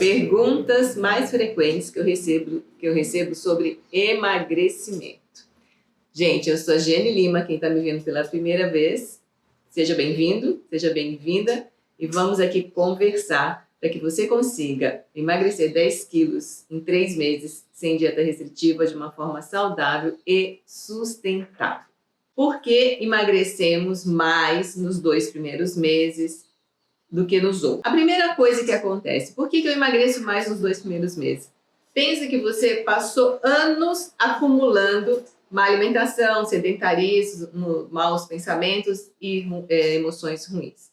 Perguntas mais frequentes que eu recebo sobre emagrecimento. Gente, eu sou a Giane Lima, quem está me vendo pela primeira vez. Seja bem-vindo, seja bem-vinda e vamos aqui conversar para que você consiga emagrecer 10 quilos em 3 meses sem dieta restritiva de uma forma saudável e sustentável. Por que emagrecemos mais nos 2 primeiros meses do que nos outros? A primeira coisa que acontece, por que eu emagreço mais nos 2 primeiros meses? Pensa que você passou anos acumulando má alimentação, sedentarismo, maus pensamentos e emoções ruins.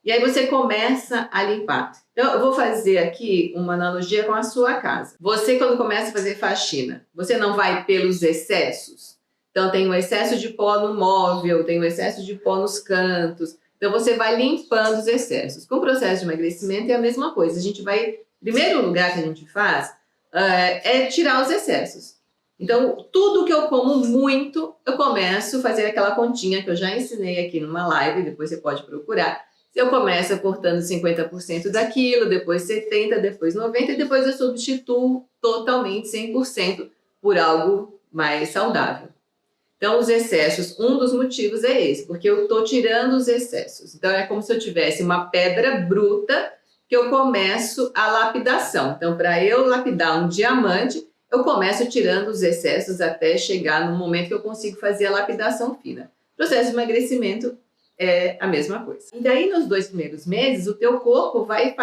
E aí você começa a limpar. Então, eu vou fazer aqui uma analogia com a sua casa. Você, quando começa a fazer faxina, você não vai pelos excessos? Então, tem um excesso de pó no móvel, tem um excesso de pó nos cantos. Então, você vai limpando os excessos. Com o processo de emagrecimento é a mesma coisa. A gente vai, primeiro lugar que a gente faz é tirar os excessos. Então, tudo que eu como muito, eu começo a fazer aquela continha que eu já ensinei aqui numa live, depois você pode procurar. Eu começo cortando 50% daquilo, depois 70%, depois 90%, e depois eu substituo totalmente 100% por algo mais saudável. Então, os excessos, um dos motivos é esse, porque eu estou tirando os excessos. Então, é como se eu tivesse uma pedra bruta que eu começo a lapidação. Então, para eu lapidar um diamante, eu começo tirando os excessos até chegar no momento que eu consigo fazer a lapidação fina. O processo de emagrecimento é a mesma coisa. E daí, nos 2 primeiros meses, o teu corpo vai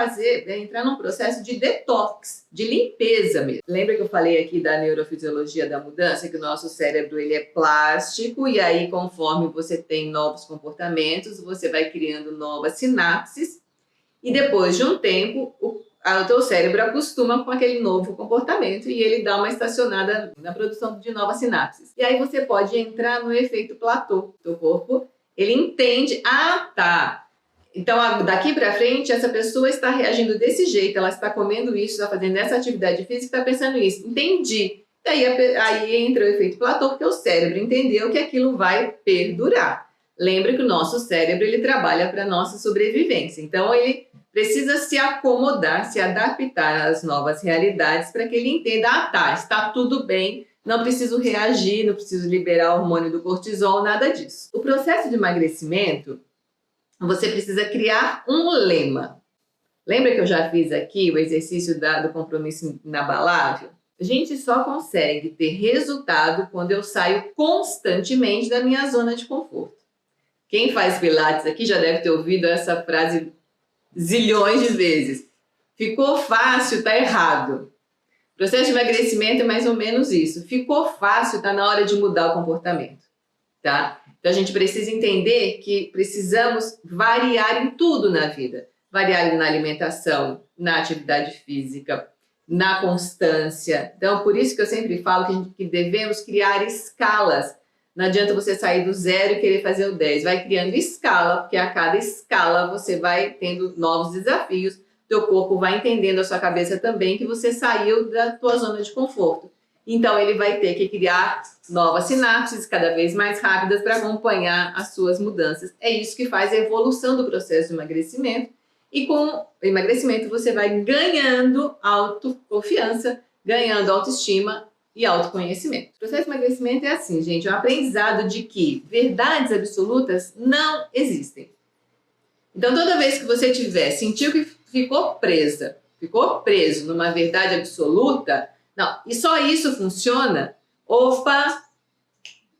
entrar num processo de detox, de limpeza mesmo. Lembra que eu falei aqui da neurofisiologia da mudança, que o nosso cérebro ele é plástico, e aí, conforme você tem novos comportamentos, você vai criando novas sinapses, e depois de um tempo, o teu cérebro acostuma com aquele novo comportamento e ele dá uma estacionada na produção de novas sinapses. E aí você pode entrar no efeito platô. O teu corpo, ele entende, tá, então daqui para frente essa pessoa está reagindo desse jeito, ela está comendo isso, está fazendo essa atividade física, está pensando isso. Entendi. E aí entra o efeito platô, porque o cérebro entendeu que aquilo vai perdurar. Lembra que o nosso cérebro ele trabalha para a nossa sobrevivência. Então, ele precisa se acomodar, se adaptar às novas realidades para que ele entenda, está tudo bem, não preciso reagir, não preciso liberar o hormônio do cortisol, nada disso. O processo de emagrecimento, você precisa criar um lema. Lembra que eu já fiz aqui o exercício do compromisso inabalável? A gente só consegue ter resultado quando eu saio constantemente da minha zona de conforto. Quem faz pilates aqui já deve ter ouvido essa frase zilhões de vezes. Ficou fácil, tá errado. O processo de emagrecimento é mais ou menos isso. Ficou fácil, tá na hora de mudar o comportamento, tá? Então a gente precisa entender que precisamos variar em tudo na vida. Variar na alimentação, na atividade física, na constância. Então por isso que eu sempre falo que devemos criar escalas. Não adianta você sair do 0 e querer fazer o 10. Vai criando escala, porque a cada escala você vai tendo novos desafios. Teu corpo vai entendendo, a sua cabeça também, que você saiu da tua zona de conforto. Então, ele vai ter que criar novas sinapses cada vez mais rápidas para acompanhar as suas mudanças. É isso que faz a evolução do processo de emagrecimento. E com o emagrecimento, você vai ganhando autoconfiança, ganhando autoestima e autoconhecimento. O processo de emagrecimento é assim, gente, é um aprendizado de que verdades absolutas não existem. Então, toda vez que você sentiu que ficou preso numa verdade absoluta, não, e só isso funciona, opa,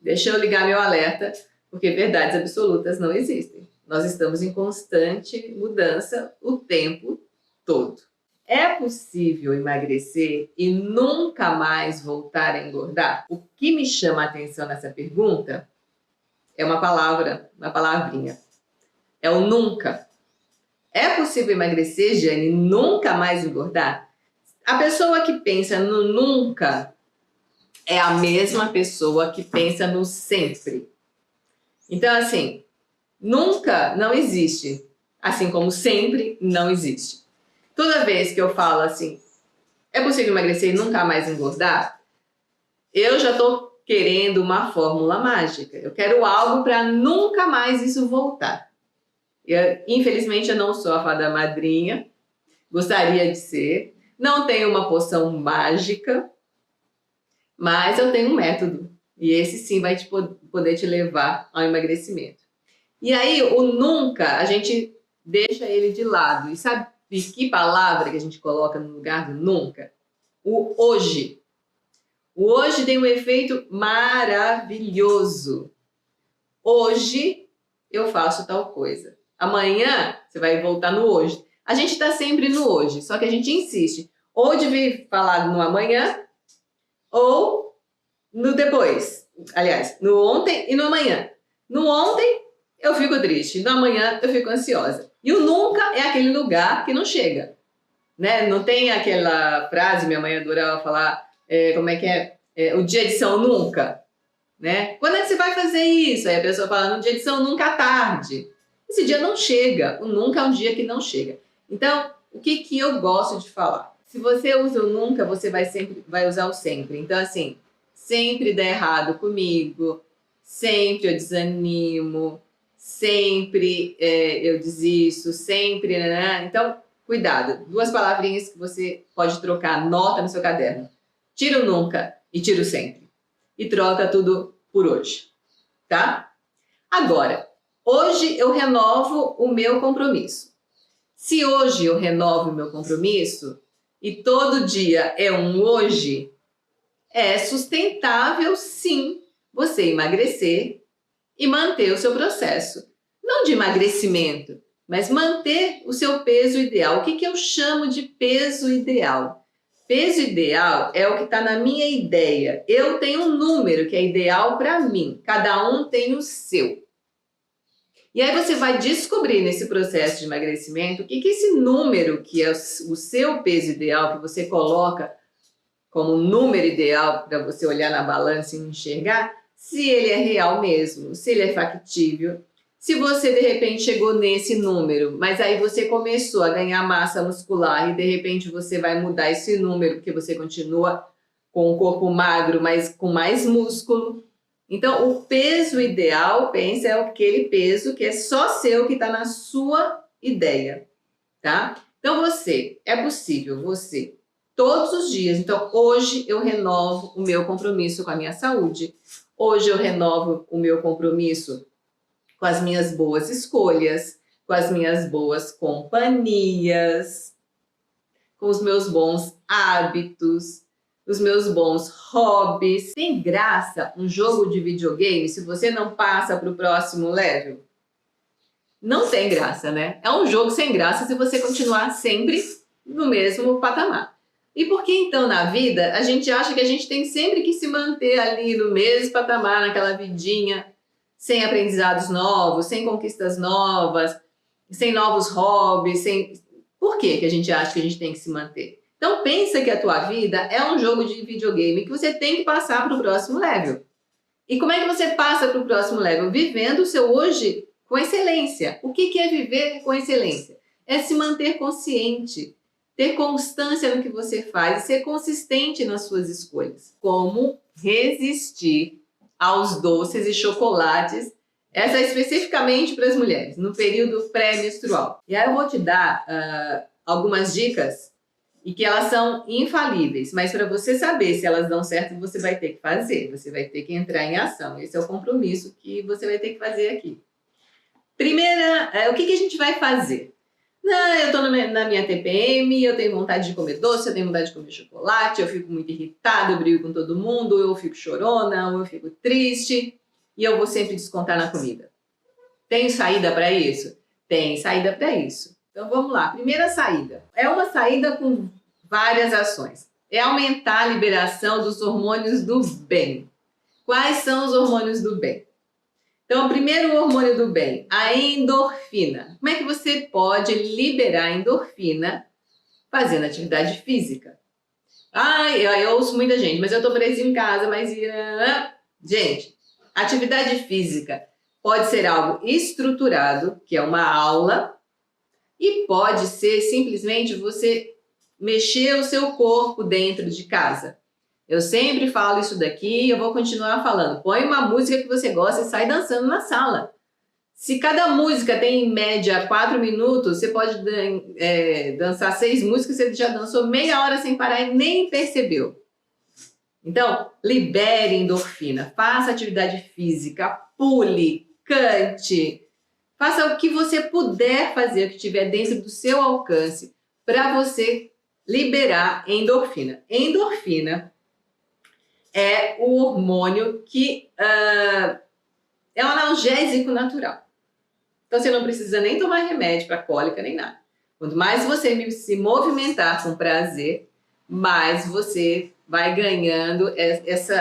deixa eu ligar meu alerta, porque verdades absolutas não existem. Nós estamos em constante mudança o tempo todo. É possível emagrecer e nunca mais voltar a engordar? O que me chama a atenção nessa pergunta é uma palavrinha. É o nunca. É possível emagrecer, Giane, e nunca mais engordar? A pessoa que pensa no nunca é a mesma pessoa que pensa no sempre. Então, assim, nunca não existe, assim como sempre não existe. Toda vez que eu falo assim, é possível emagrecer e nunca mais engordar, eu já estou querendo uma fórmula mágica. Eu quero algo para nunca mais isso voltar. Infelizmente, eu não sou a fada madrinha, gostaria de ser, Não tenho uma poção mágica, mas eu tenho um método. E esse sim vai poder te levar ao emagrecimento. E aí, o nunca, a gente deixa ele de lado. E sabe que palavra que a gente coloca no lugar do nunca? O hoje. O hoje tem um efeito maravilhoso. Hoje eu faço tal coisa. Amanhã você vai voltar no hoje. A gente está sempre no hoje, só que a gente insiste. Ou de vir falar no amanhã, ou no depois. Aliás, no ontem e no amanhã. No ontem eu fico triste, no amanhã eu fico ansiosa. E o nunca é aquele lugar que não chega. Né? Não tem aquela frase, minha mãe adorava falar, como é que é? O dia de São Nunca. Né? Quando é que você vai fazer isso? Aí a pessoa fala, no dia de São Nunca à tarde. Esse dia não chega, o nunca é um dia que não chega. Então, o que eu gosto de falar? Se você usa o nunca, você vai usar o sempre. Então, assim, sempre dá errado comigo, sempre eu desanimo, sempre eu desisto, sempre... Né? Então, cuidado. 2 palavrinhas que você pode trocar, nota no seu caderno. Tira o nunca e tira o sempre. E troca tudo por hoje, tá? Agora, hoje eu renovo o meu compromisso. Se hoje eu renovo o meu compromisso e todo dia é um hoje, é sustentável sim você emagrecer e manter o seu processo. Não de emagrecimento, mas manter o seu peso ideal. O que eu chamo de peso ideal? Peso ideal é o que está na minha ideia. Eu tenho um número que é ideal para mim. Cada um tem o seu. E aí você vai descobrir nesse processo de emagrecimento o que esse número, que é o seu peso ideal, que você coloca como número ideal para você olhar na balança e enxergar, se ele é real mesmo, se ele é factível. Se você, de repente, chegou nesse número, mas aí você começou a ganhar massa muscular e, de repente, você vai mudar esse número, porque você continua com o corpo magro, mas com mais músculo. Então, o peso ideal, pensa, é aquele peso que é só seu, que está na sua ideia, tá? Então, é possível, todos os dias. Então, hoje eu renovo o meu compromisso com a minha saúde. Hoje eu renovo o meu compromisso com as minhas boas escolhas, com as minhas boas companhias, com os meus bons hábitos, os meus bons hobbies. Tem graça um jogo de videogame se você não passa para o próximo level? Não tem graça, né? É um jogo sem graça se você continuar sempre no mesmo patamar. E por que então na vida a gente acha que a gente tem sempre que se manter ali no mesmo patamar, naquela vidinha, sem aprendizados novos, sem conquistas novas, sem novos hobbies, Por que a gente acha que a gente tem que se manter? Então pensa que a tua vida é um jogo de videogame que você tem que passar para o próximo level. E como é que você passa para o próximo level? Vivendo o seu hoje com excelência. O que é viver com excelência? É se manter consciente, ter constância no que você faz e ser consistente nas suas escolhas. Como resistir aos doces e chocolates, essa é especificamente para as mulheres, no período pré-menstrual. E aí eu vou te dar algumas dicas e que elas são infalíveis, mas para você saber se elas dão certo, você vai ter que fazer, você vai ter que entrar em ação. Esse é o compromisso que você vai ter que fazer aqui. Primeira, o que a gente vai fazer? Não, eu estou na minha TPM, eu tenho vontade de comer doce, eu tenho vontade de comer chocolate, eu fico muito irritada, eu brigo com todo mundo, eu fico chorona, ou eu fico triste e eu vou sempre descontar na comida. Tem saída para isso? Tem saída para isso. Então vamos lá, primeira saída. É uma saída com várias ações. É aumentar a liberação dos hormônios do bem. Quais são os hormônios do bem? Então, o primeiro hormônio do bem, a endorfina. Como é que você pode liberar endorfina fazendo atividade física? Eu ouço muita gente, mas eu estou presa em casa, mas... Gente, atividade física pode ser algo estruturado, que é uma aula, e pode ser simplesmente você mexer o seu corpo dentro de casa. Eu sempre falo isso daqui e eu vou continuar falando. Põe uma música que você gosta e sai dançando na sala. Se cada música tem em média 4 minutos, você pode dançar 6 músicas, você já dançou meia hora sem parar e nem percebeu. Então, libere endorfina, faça atividade física, pule, cante, faça o que você puder fazer, o que estiver dentro do seu alcance, para você liberar endorfina. Endorfina é o hormônio que é um analgésico natural. Então, você não precisa nem tomar remédio para cólica, nem nada. Quanto mais você se movimentar com prazer, mais você vai ganhando esse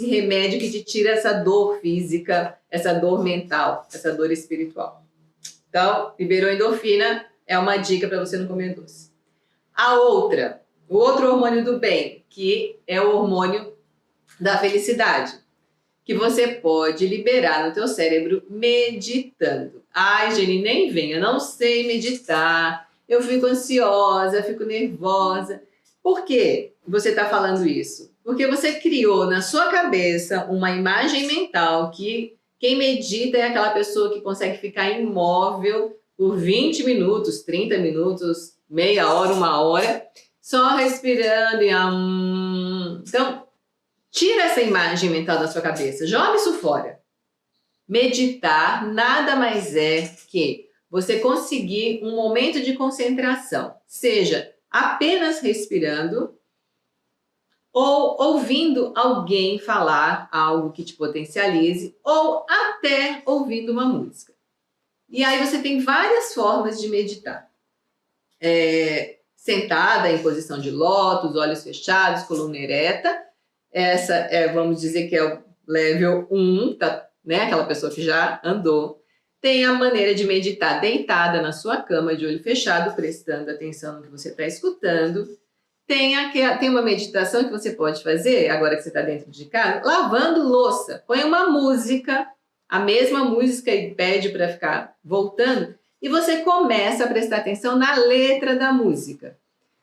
remédio que te tira essa dor física, essa dor mental, essa dor espiritual. Então, liberou endorfina é uma dica para você não comer doce. O outro hormônio do bem, que é o hormônio da felicidade, que você pode liberar no teu cérebro meditando. Ai, Jenny, nem vem, eu não sei meditar, eu fico ansiosa, fico nervosa. Por que você está falando isso? Porque você criou na sua cabeça uma imagem mental que quem medita é aquela pessoa que consegue ficar imóvel por 20 minutos, 30 minutos, meia hora, 1 hora, só respirando e Então, tira essa imagem mental da sua cabeça, joga isso fora. Meditar nada mais é que você conseguir um momento de concentração, seja apenas respirando ou ouvindo alguém falar algo que te potencialize ou até ouvindo uma música. E aí você tem várias formas de meditar. Sentada em posição de lótus, olhos fechados, coluna ereta. Essa vamos dizer que é o level 1, tá, né? Aquela pessoa que já andou. Tem a maneira de meditar deitada na sua cama, de olho fechado, prestando atenção no que você está escutando. Tem uma meditação que você pode fazer, agora que você está dentro de casa, lavando louça. Põe uma música, a mesma música e pede para ficar voltando, e você começa a prestar atenção na letra da música.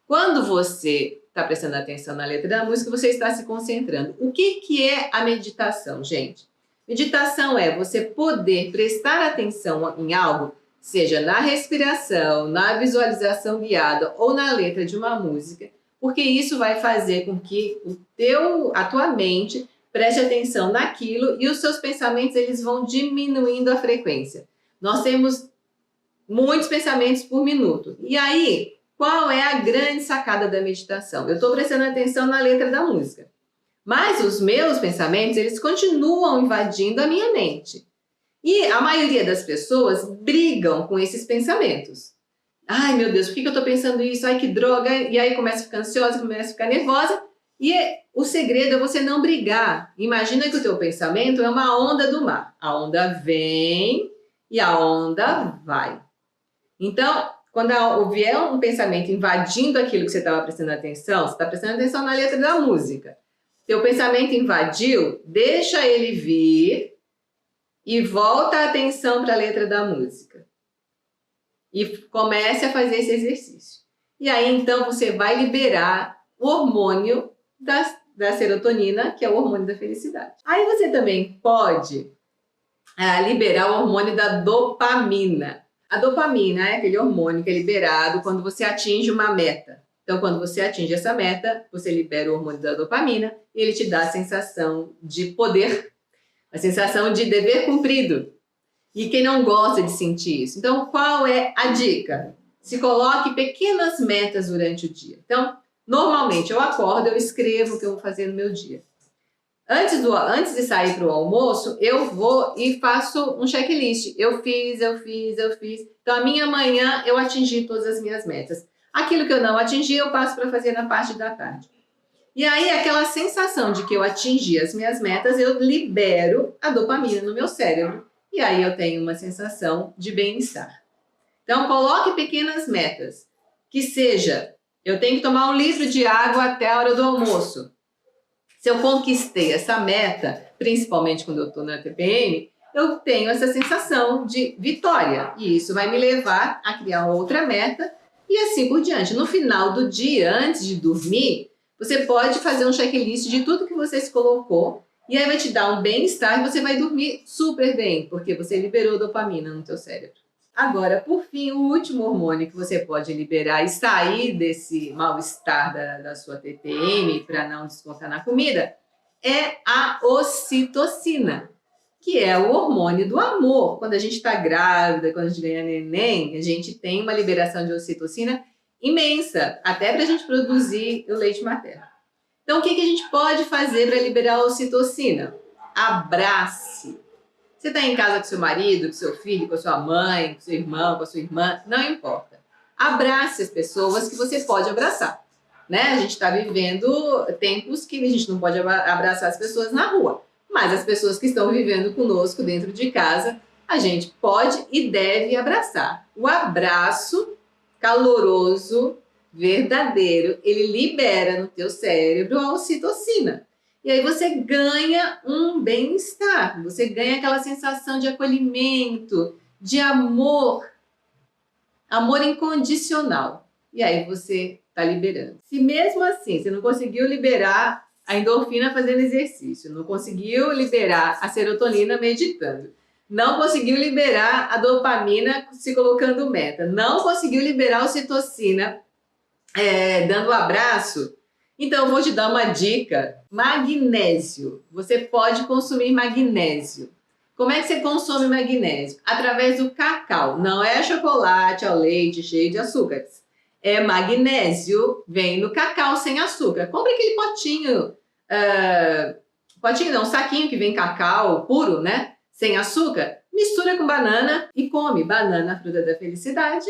Quando você está prestando atenção na letra da música, você está se concentrando. O que é a meditação, gente? Meditação é você poder prestar atenção em algo, seja na respiração, na visualização guiada ou na letra de uma música, porque isso vai fazer com que a tua mente preste atenção naquilo e os seus pensamentos eles vão diminuindo a frequência. Nós temos muitos pensamentos por minuto. E aí, qual é a grande sacada da meditação? Eu estou prestando atenção na letra da música. Mas os meus pensamentos, eles continuam invadindo a minha mente. E a maioria das pessoas brigam com esses pensamentos. Ai, meu Deus, por que eu estou pensando isso? Ai, que droga! E aí começa a ficar ansiosa, começa a ficar nervosa. E o segredo é você não brigar. Imagina que o teu pensamento é uma onda do mar. A onda vem e a onda vai. Então, quando vier um pensamento invadindo aquilo que você estava prestando atenção, você está prestando atenção na letra da música. Teu pensamento invadiu, deixa ele vir e volta a atenção para a letra da música. E comece a fazer esse exercício. E aí, então, você vai liberar o hormônio da serotonina, que é o hormônio da felicidade. Aí você também pode liberar o hormônio da dopamina. A dopamina é aquele hormônio que é liberado quando você atinge uma meta. Então, quando você atinge essa meta, você libera o hormônio da dopamina e ele te dá a sensação de poder, a sensação de dever cumprido. E quem não gosta de sentir isso? Então, qual é a dica? Se coloque pequenas metas durante o dia. Então, normalmente eu acordo, eu escrevo o que eu vou fazer no meu dia. Antes de sair para o almoço, eu vou e faço um checklist. Eu fiz. Então, a minha manhã eu atingi todas as minhas metas. Aquilo que eu não atingi, eu passo para fazer na parte da tarde. E aí, aquela sensação de que eu atingi as minhas metas, eu libero a dopamina no meu cérebro. E aí, eu tenho uma sensação de bem-estar. Então, coloque pequenas metas. Que seja, eu tenho que tomar 1 litro de água até a hora do almoço. Se eu conquistei essa meta, principalmente quando eu estou na TPM, eu tenho essa sensação de vitória. E isso vai me levar a criar outra meta e assim por diante. No final do dia, antes de dormir, você pode fazer um checklist de tudo que você se colocou E aí vai te dar um bem-estar e você vai dormir super bem, porque você liberou dopamina no teu cérebro. Agora, por fim, o último hormônio que você pode liberar e sair desse mal-estar da sua TPM para não descontar na comida é a ocitocina, que é o hormônio do amor. Quando a gente está grávida, quando a gente ganha neném, a gente tem uma liberação de ocitocina imensa, até para a gente produzir o leite materno. Então, o que a gente pode fazer para liberar a ocitocina? Abrace. Você está em casa com seu marido, com seu filho, com a sua mãe, com seu irmão, com a sua irmã, não importa. Abrace as pessoas que você pode abraçar. Né? A gente está vivendo tempos que a gente não pode abraçar as pessoas na rua, mas as pessoas que estão vivendo conosco dentro de casa, a gente pode e deve abraçar. O abraço caloroso, verdadeiro, ele libera no teu cérebro a ocitocina. E aí você ganha um bem-estar, você ganha aquela sensação de acolhimento, de amor, amor incondicional. E aí você está liberando. Se mesmo assim você não conseguiu liberar a endorfina fazendo exercício, não conseguiu liberar a serotonina meditando, não conseguiu liberar a dopamina se colocando meta, não conseguiu liberar a ocitocina dando um abraço, então eu vou te dar uma dica: magnésio. Você pode consumir magnésio. Como é que você consome magnésio? Através do cacau. Não é chocolate ao leite cheio de açúcares. É magnésio, vem no cacau sem açúcar. Compre aquele potinho, potinho não, um saquinho que vem cacau puro, né? Sem açúcar. Mistura com banana e come. Banana, fruta da felicidade.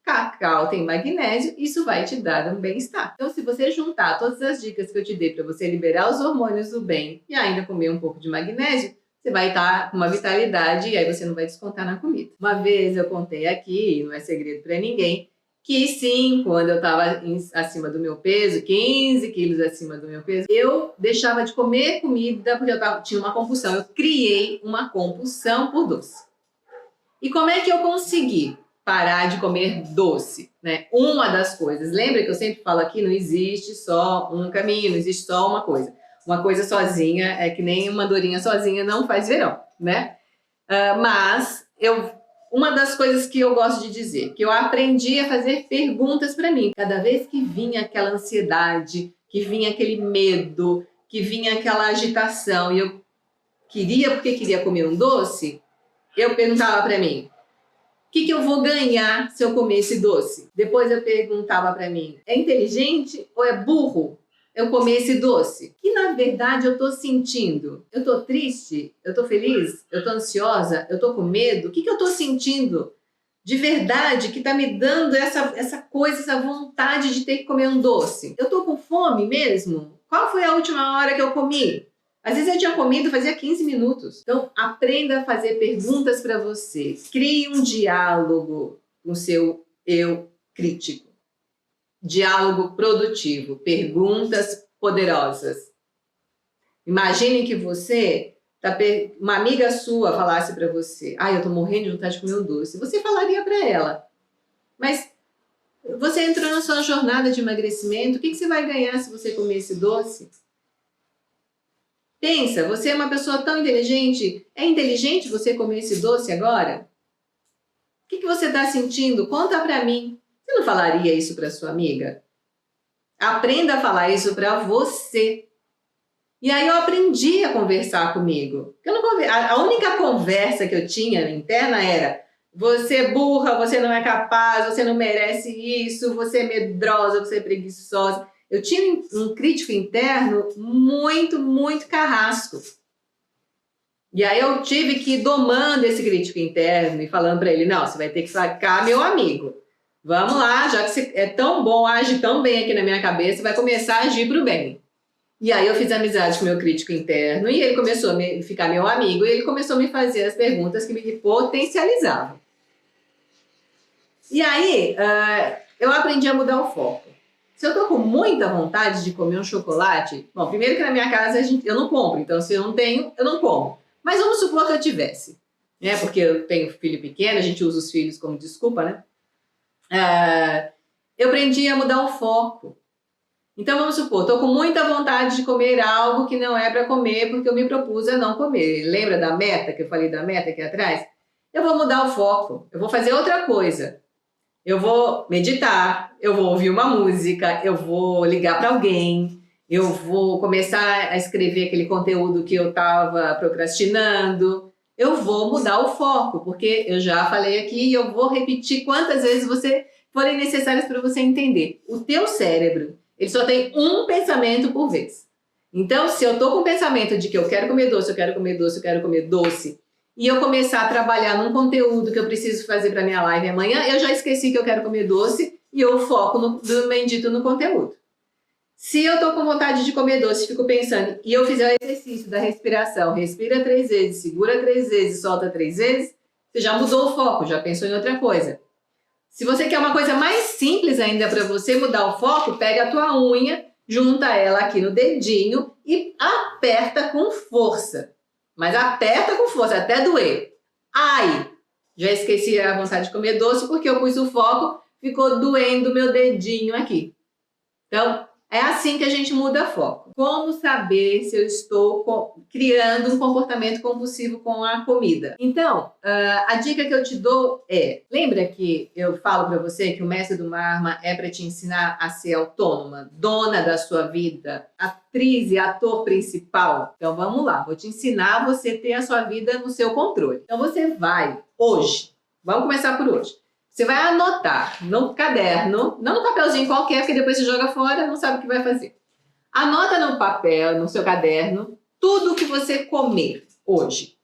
Cacau tem magnésio, isso vai te dar um bem-estar. Então, se você juntar todas as dicas que eu te dei para você liberar os hormônios do bem e ainda comer um pouco de magnésio, você vai estar com uma vitalidade e aí você não vai descontar na comida. Uma vez eu contei aqui, não é segredo para ninguém, que sim, quando eu estava acima do meu peso, 15 quilos acima do meu peso, eu deixava de comer comida porque eu tinha uma compulsão. Eu criei uma compulsão por doce. E como é que eu consegui parar de comer doce, né? Uma das coisas, lembra que eu sempre falo aqui, não existe só um caminho, não existe só uma coisa. Uma coisa sozinha é que nem uma andorinha sozinha não faz verão, né? Mas uma das coisas que eu gosto de dizer, que eu aprendi a fazer perguntas para mim. Cada vez que vinha aquela ansiedade, que vinha aquele medo, que vinha aquela agitação e eu porque queria comer um doce, eu perguntava para mim: o que eu vou ganhar se eu comer esse doce? Depois eu perguntava para mim: é inteligente ou é burro eu comer esse doce? Que na verdade eu estou sentindo? Eu estou triste? Eu estou feliz? Eu estou ansiosa? Eu estou com medo? O que eu estou sentindo de verdade que está me dando essa coisa, essa vontade de ter que comer um doce? Eu estou com fome mesmo? Qual foi a última hora que eu comi? Às vezes eu tinha comido fazia 15 minutos. Então, aprenda a fazer perguntas para você. Crie um diálogo com o seu eu crítico. Diálogo produtivo. Perguntas poderosas. Imagine que uma amiga sua falasse para você: eu tô morrendo de vontade de comer um doce. Você falaria para ela: mas você entrou na sua jornada de emagrecimento, o que você vai ganhar se você comer esse doce? Pensa, você é uma pessoa tão inteligente. É inteligente você comer esse doce agora? O que você está sentindo? Conta para mim. Você não falaria isso para sua amiga? Aprenda a falar isso para você. E aí eu aprendi a conversar comigo. A única conversa que eu tinha interna era: você é burra, você não é capaz, você não merece isso, você é medrosa, você é preguiçosa. Eu tinha um crítico interno muito, muito carrasco. E aí eu tive que ir domando esse crítico interno e falando para ele: não, você vai ter que ficar meu amigo. Vamos lá, já que você é tão bom, age tão bem aqui na minha cabeça, vai começar a agir para o bem. E aí eu fiz amizade com o meu crítico interno e ele começou a ficar meu amigo e ele começou a me fazer as perguntas que me potencializavam. E aí eu aprendi a mudar o foco. Se eu tô com muita vontade de comer um chocolate, bom, primeiro que na minha casa eu não compro, então se eu não tenho, eu não como. Mas vamos supor que eu tivesse, né? Porque eu tenho filho pequeno, a gente usa os filhos como desculpa, né? Eu aprendi a mudar o foco. Então vamos supor, estou com muita vontade de comer algo que não é para comer porque eu me propus a não comer. Lembra da meta, que eu falei da meta aqui atrás? Eu vou mudar o foco, eu vou fazer outra coisa. Eu vou meditar, eu vou ouvir uma música, eu vou ligar para alguém, eu vou começar a escrever aquele conteúdo que eu estava procrastinando. Eu vou mudar o foco, porque eu já falei aqui e eu vou repetir quantas vezes forem necessárias para você entender. O teu cérebro, ele só tem um pensamento por vez. Então, se eu estou com o pensamento de que eu quero comer doce, eu quero comer doce, eu quero comer doce, e eu começar a trabalhar num conteúdo que eu preciso fazer para minha live amanhã, eu já esqueci que eu quero comer doce e eu foco do bendito no conteúdo. Se eu tô com vontade de comer doce, fico pensando, e eu fizer o exercício da respiração, respira 3 vezes, segura 3 vezes, solta 3 vezes, você já mudou o foco, já pensou em outra coisa. Se você quer uma coisa mais simples ainda para você mudar o foco, pega a tua unha, junta ela aqui no dedinho e aperta com força. Mas aperta com força, até doer. Ai, já esqueci a vontade de comer doce porque eu pus o foco, ficou doendo meu dedinho aqui. Então, é assim que a gente muda foco. Como saber se eu estou criando um comportamento compulsivo com a comida? Então, a dica que eu te dou é, lembra que eu falo para você que o Mestre do Marma é para te ensinar a ser autônoma, dona da sua vida, atriz e ator principal? Então vamos lá, vou te ensinar você a ter a sua vida no seu controle. Então você vai, hoje, vamos começar por hoje. Você vai anotar no caderno, não no papelzinho qualquer, porque depois você joga fora, não sabe o que vai fazer. Anota no papel, no seu caderno, tudo o que você comer hoje.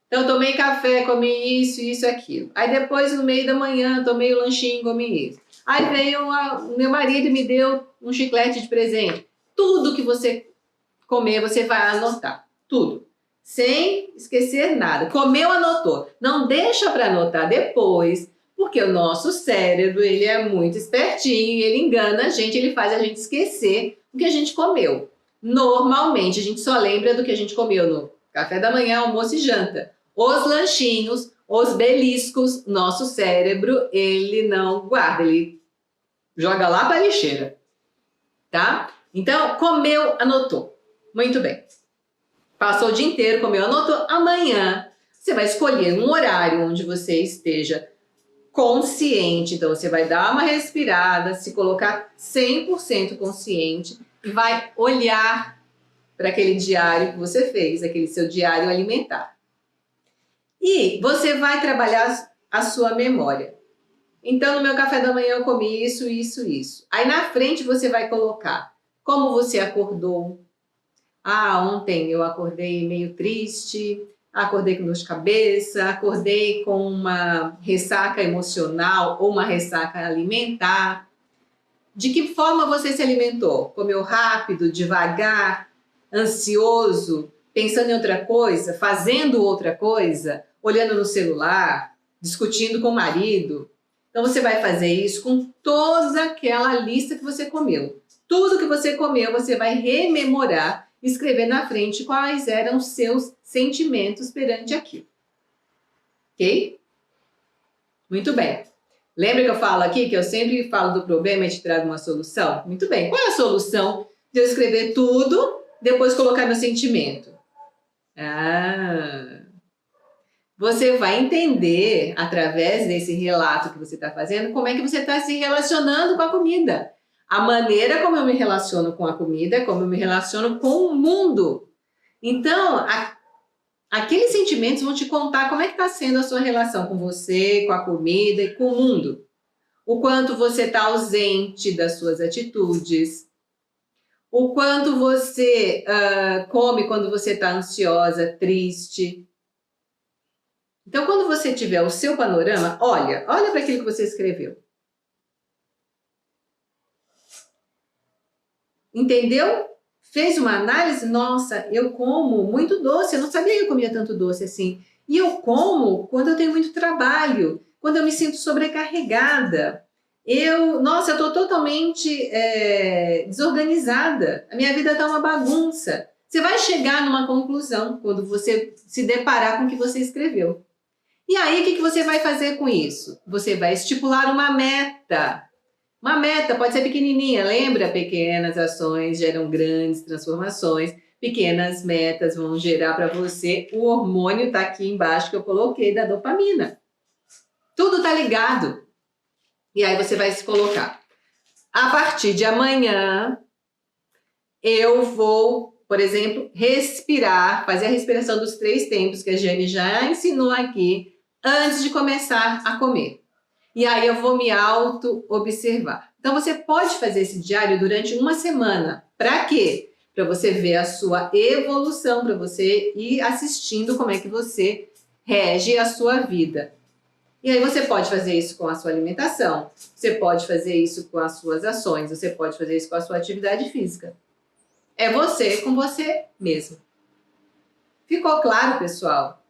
Então, tomei café, comi isso, isso, aquilo. Aí depois, no meio da manhã, tomei o lanchinho, comi isso. Aí veio meu marido e me deu um chiclete de presente. Tudo que você comer, você vai anotar. Tudo. Sem esquecer nada. Comeu, anotou. Não deixa para anotar depois. Porque o nosso cérebro, ele é muito espertinho, ele engana a gente, ele faz a gente esquecer o que a gente comeu. Normalmente, a gente só lembra do que a gente comeu no café da manhã, almoço e janta. Os lanchinhos, os beliscos, nosso cérebro, ele não guarda, ele joga lá para a lixeira, tá? Então, comeu, anotou. Muito bem. Passou o dia inteiro, comeu, anotou. Amanhã, você vai escolher um horário onde você esteja consciente, então você vai dar uma respirada, se colocar 100% consciente e vai olhar para aquele diário que você fez, aquele seu diário alimentar. E você vai trabalhar a sua memória. Então, no meu café da manhã eu comi isso, isso, isso. Aí na frente você vai colocar como você acordou. Ah, ontem eu acordei meio triste, acordei com dor de cabeça, acordei com uma ressaca emocional ou uma ressaca alimentar. De que forma você se alimentou? Comeu rápido, devagar, ansioso, pensando em outra coisa, fazendo outra coisa, olhando no celular, discutindo com o marido? Então você vai fazer isso com toda aquela lista que você comeu. Tudo que você comeu, você vai rememorar, escrever na frente quais eram os seus sentimentos perante aquilo. Ok? Muito bem. Lembra que eu falo aqui, que eu sempre falo do problema e te trago uma solução? Muito bem. Qual é a solução de eu escrever tudo, depois colocar meu sentimento? Você vai entender, através desse relato que você está fazendo, como é que você está se relacionando com a comida. A maneira como eu me relaciono com a comida é como eu me relaciono com o mundo. Então, aqueles sentimentos vão te contar como é que está sendo a sua relação com você, com a comida e com o mundo. O quanto você está ausente das suas atitudes. O quanto você come quando você está ansiosa, triste. Então, quando você tiver o seu panorama, olha para aquilo que você escreveu. Entendeu? Fez uma análise? Nossa, eu como muito doce, eu não sabia que eu comia tanto doce assim. E eu como quando eu tenho muito trabalho, quando eu me sinto sobrecarregada. Nossa, eu estou totalmente desorganizada, a minha vida está uma bagunça. Você vai chegar numa conclusão quando você se deparar com o que você escreveu. E aí, o que você vai fazer com isso? Você vai estipular uma meta. Uma meta pode ser pequenininha, lembra? Pequenas ações geram grandes transformações. Pequenas metas vão gerar para você o hormônio, tá aqui embaixo que eu coloquei, da dopamina. Tudo tá ligado. E aí você vai se colocar. A partir de amanhã, eu vou, por exemplo, respirar, fazer a respiração dos 3 tempos que a Jane já ensinou aqui, antes de começar a comer. E aí eu vou me auto-observar. Então você pode fazer esse diário durante uma semana. Para quê? Para você ver a sua evolução, para você ir assistindo como é que você rege a sua vida. E aí você pode fazer isso com a sua alimentação, você pode fazer isso com as suas ações, você pode fazer isso com a sua atividade física. É você com você mesmo. Ficou claro, pessoal?